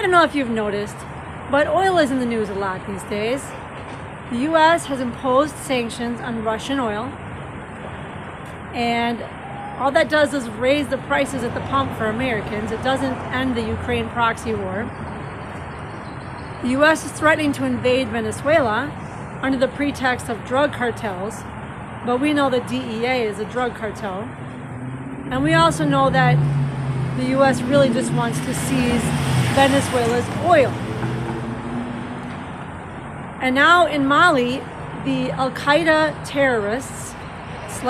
I don't know if you've noticed, but oil is in the news a lot these days. The U.S. has imposed sanctions on Russian oil, and all that does is raise the prices at the pump for Americans. It doesn't end the Ukraine proxy war. The U.S. is threatening to invade Venezuela under the pretext of drug cartels, but we know the DEA is a drug cartel. And we also know that the U.S. really just wants to seize Venezuela's oil. And now in Mali, the Al-Qaeda terrorists /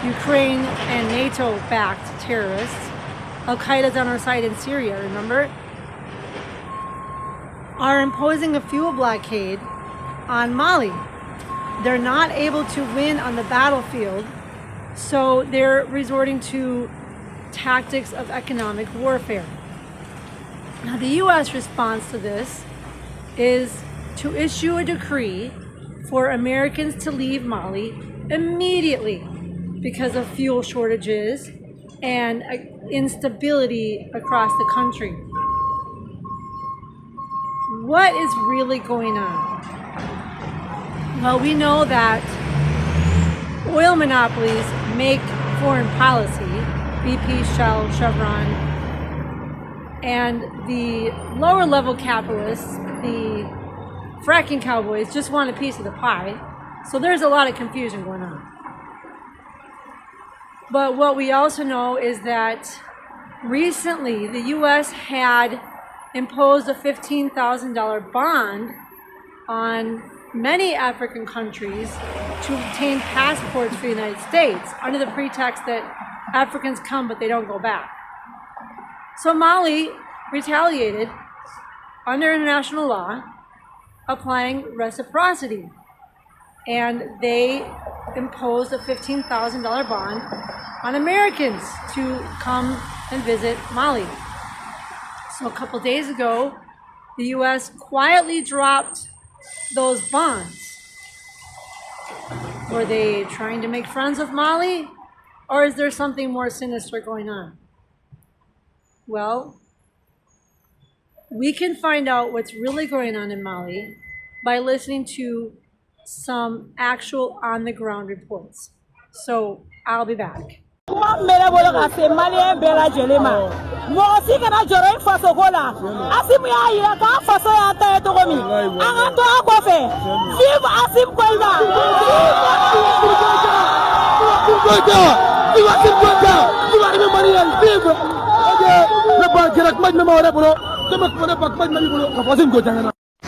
Ukraine and NATO-backed terrorists, Al-Qaeda's on our side in Syria, remember, are imposing a fuel blockade on Mali. They're not able to win on the battlefield, so they're resorting to tactics of economic warfare. Now, the U.S. response to this is to issue a decree for Americans to leave Mali immediately because of fuel shortages and instability across the country. What is really going on? Well, we know that oil monopolies make foreign policy, BP, Shell, Chevron, and the lower level capitalists, the fracking cowboys, just want a piece of the pie. So there's a lot of confusion going on. But what we also know is that recently the U.S. had imposed a $15,000 bond on many African countries to obtain passports for the United States under the pretext that Africans come but they don't go back. So Mali retaliated under international law, applying reciprocity, and they imposed a $15,000 bond on Americans to come and visit Mali. So a couple days ago, the U.S. quietly dropped those bonds. Were they trying to make friends with Mali, or is there something more sinister going on? Well, we can find out what's really going on in Mali by listening to some actual on-the-ground reports. So I'll be back.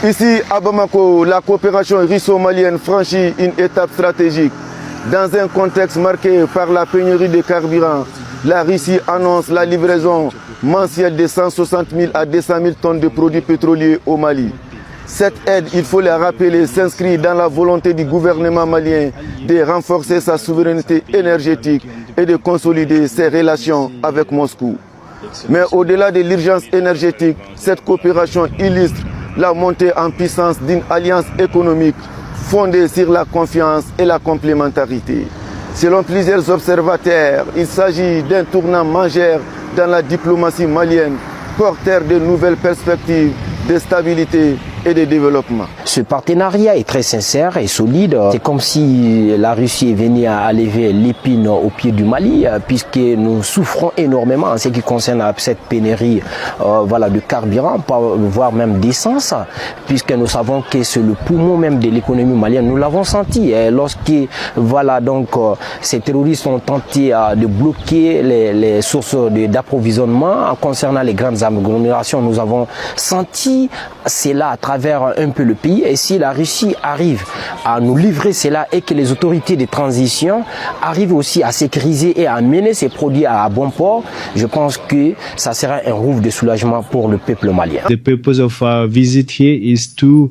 Ici, à Bamako, la coopération russo-malienne franchit une étape stratégique. Dans un contexte marqué par la pénurie de carburant, la Russie annonce la livraison mensuelle de 160 000 à 200 000 tonnes de produits pétroliers au Mali. Cette aide, il faut le rappeler, s'inscrit dans la volonté du gouvernement malien de renforcer sa souveraineté énergétique et de consolider ses relations avec Moscou. Mais au-delà de l'urgence énergétique, cette coopération illustre la montée en puissance d'une alliance économique fondée sur la confiance et la complémentarité. Selon plusieurs observateurs, il s'agit d'un tournant majeur dans la diplomatie malienne, porteur de nouvelles perspectives de stabilité et de développement. Ce partenariat est très sincère et solide. C'est comme si la Russie venait à lever l'épine au pied du Mali, puisque nous souffrons énormément en ce qui concerne cette pénurie de carburant, voire même d'essence, puisque nous savons que c'est le poumon même de l'économie malienne. Nous l'avons senti lorsque ces terroristes ont tenté de bloquer les sources d'approvisionnement concernant les grandes agglomérations. Nous avons senti cela à travers un peu le pays, et si la Russie arrive à nous livrer cela et que les autorités de transition arrivent aussi à sécuriser et à mener ces produits à bon port, je pense que ça sera un rouvre de soulagement pour le peuple malien. The purpose of our visit here is to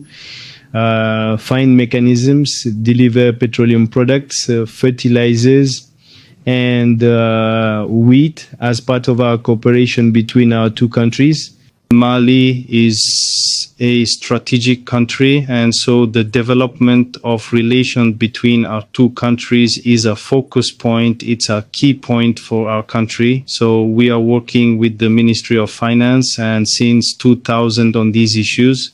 find mechanisms, deliver petroleum products, fertilizers and wheat as part of our cooperation between our two countries. Mali is a strategic country, and so the development of relation between our two countries is a focus point. It's a key point for our country. So we are working with the Ministry of Finance and since 2000 on these issues.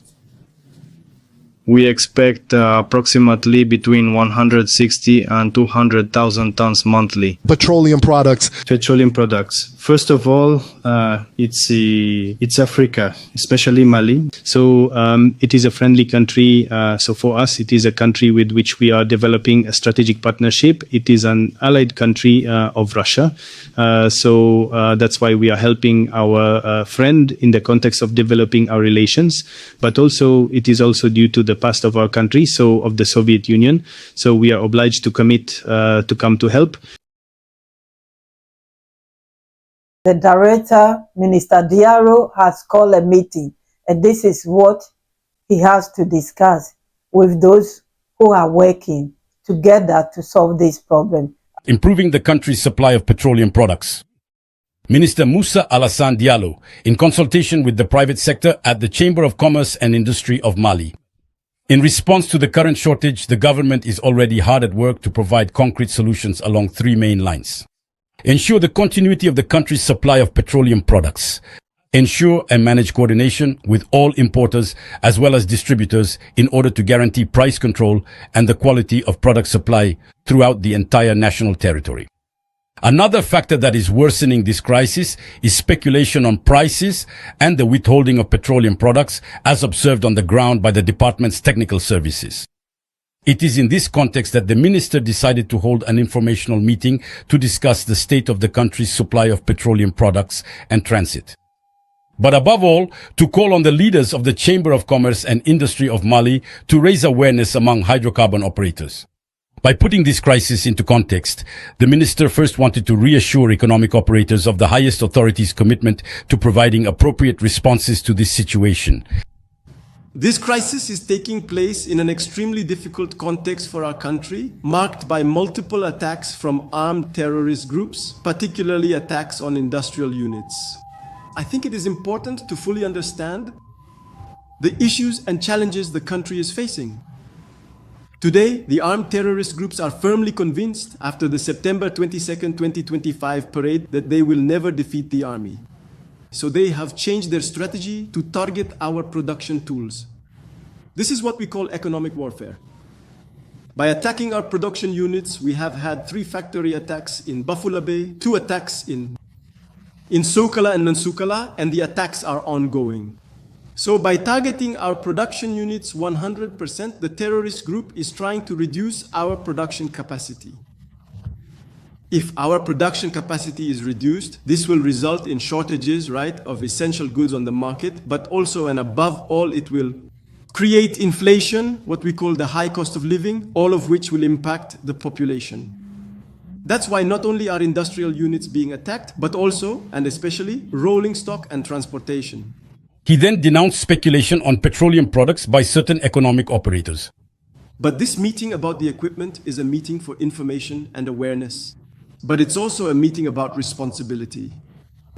We expect approximately between 160 and 200,000 tons monthly. Petroleum products. Petroleum products. First of all, it's Africa, especially Mali. So it is a friendly country. So for us, it is a country with which we are developing a strategic partnership. It is an allied country of Russia. So that's why we are helping our friend in the context of developing our relations. But also, it is also due to the past of our country, so of the Soviet Union. So we are obliged to commit to come to help. The director, Minister Diaro, has called a meeting, and this is what he has to discuss with those who are working together to solve this problem. Improving the country's supply of petroleum products. Minister Moussa Alassane Diallo, in consultation with the private sector at the Chamber of Commerce and Industry of Mali. In response to the current shortage, the government is already hard at work to provide concrete solutions along three main lines. Ensure the continuity of the country's supply of petroleum products. Ensure and manage coordination with all importers as well as distributors in order to guarantee price control and the quality of product supply throughout the entire national territory. Another factor that is worsening this crisis is speculation on prices and the withholding of petroleum products as observed on the ground by the department's technical services. It is in this context that the minister decided to hold an informational meeting to discuss the state of the country's supply of petroleum products and transit. But above all, to call on the leaders of the Chamber of Commerce and Industry of Mali to raise awareness among hydrocarbon operators. By putting this crisis into context, the minister first wanted to reassure economic operators of the highest authority's commitment to providing appropriate responses to this situation. This crisis is taking place in an extremely difficult context for our country, marked by multiple attacks from armed terrorist groups, particularly attacks on industrial units. I think it is important to fully understand the issues and challenges the country is facing. Today, the armed terrorist groups are firmly convinced after the September 22nd, 2025 parade that they will never defeat the army. So they have changed their strategy to target our production tools. This is what we call economic warfare. By attacking our production units, we have had 3 factory attacks in Bafula Bay, 2 attacks in Sokala and Nansukala, and the attacks are ongoing. So by targeting our production units 100%, the terrorist group is trying to reduce our production capacity. If our production capacity is reduced, this will result in shortages, right, of essential goods on the market, but also and above all, it will create inflation, what we call the high cost of living, all of which will impact the population. That's why not only are industrial units being attacked, but also, and especially, rolling stock and transportation. He then denounced speculation on petroleum products by certain economic operators. But this meeting about the equipment is a meeting for information and awareness. But it's also a meeting about responsibility.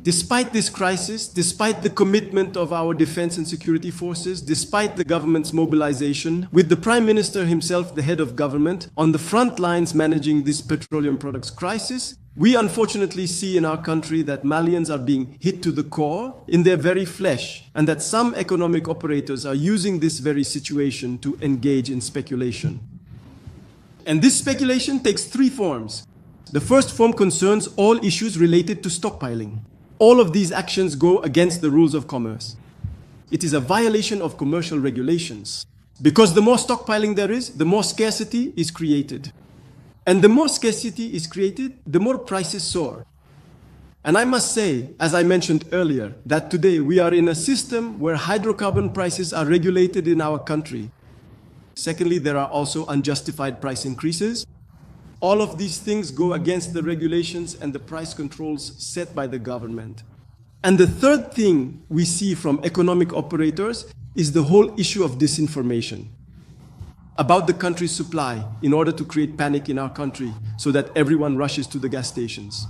Despite this crisis, despite the commitment of our defense and security forces, despite the government's mobilization, with the Prime Minister himself, the head of government, on the front lines managing this petroleum products crisis, we unfortunately see in our country that Malians are being hit to the core in their very flesh, and that some economic operators are using this very situation to engage in speculation. And this speculation takes 3 forms. The first form concerns all issues related to stockpiling. All of these actions go against the rules of commerce. It is a violation of commercial regulations. Because the more stockpiling there is, the more scarcity is created. And the more scarcity is created, the more prices soar. And I must say, as I mentioned earlier, that today we are in a system where hydrocarbon prices are regulated in our country. Secondly, there are also unjustified price increases. All of these things go against the regulations and the price controls set by the government. And the third thing we see from economic operators is the whole issue of disinformation about the country's supply in order to create panic in our country so that everyone rushes to the gas stations.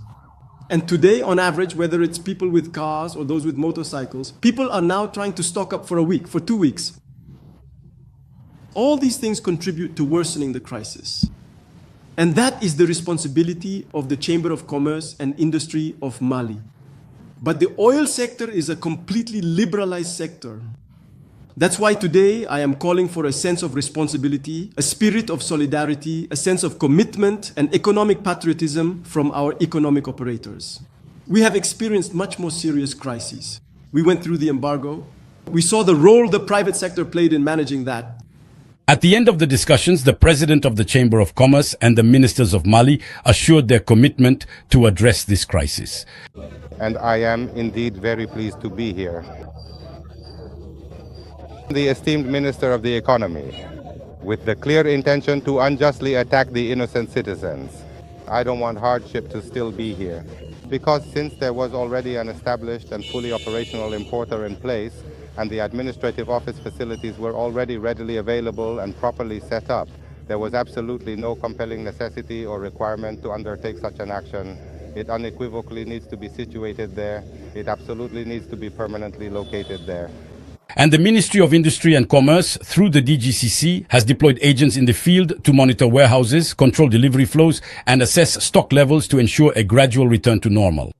And today, on average, whether it's people with cars or those with motorcycles, people are now trying to stock up for a week, for 2 weeks. All these things contribute to worsening the crisis. And that is the responsibility of the Chamber of Commerce and Industry of Mali. But the oil sector is a completely liberalized sector. That's why today I am calling for a sense of responsibility, a spirit of solidarity, a sense of commitment and economic patriotism from our economic operators. We have experienced much more serious crises. We went through the embargo. We saw the role the private sector played in managing that. At the end of the discussions, the president of the Chamber of Commerce and the ministers of Mali assured their commitment to address this crisis. And I am indeed very pleased to be here. The esteemed Minister of the Economy, with the clear intention to unjustly attack the innocent citizens. I don't want hardship to still be here, because since there was already an established and fully operational importer in place, and the administrative office facilities were already readily available and properly set up, there was absolutely no compelling necessity or requirement to undertake such an action. It unequivocally needs to be situated there. It absolutely needs to be permanently located there. And the Ministry of Industry and Commerce, through the DGCC, has deployed agents in the field to monitor warehouses, control delivery flows, and assess stock levels to ensure a gradual return to normal.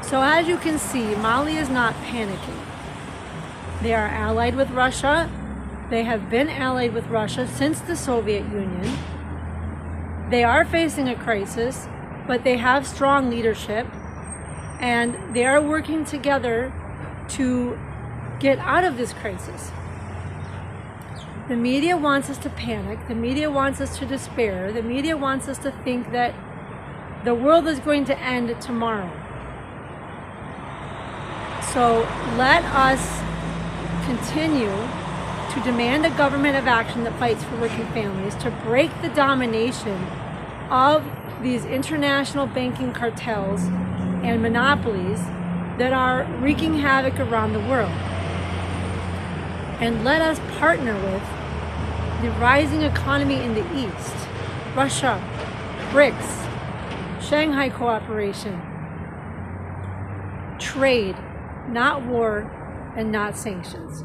So as you can see, Mali is not panicking. They are allied with Russia. They have been allied with Russia since the Soviet Union. They are facing a crisis, but they have strong leadership, and they are working together to get out of this crisis. The media wants us to panic. The media wants us to despair. The media wants us to think that the world is going to end tomorrow. So let us continue to demand a government of action that fights for working families, to break the domination of these international banking cartels and monopolies that are wreaking havoc around the world. And let us partner with the rising economy in the East, Russia, BRICS, Shanghai Cooperation, trade, not war, and not sanctions.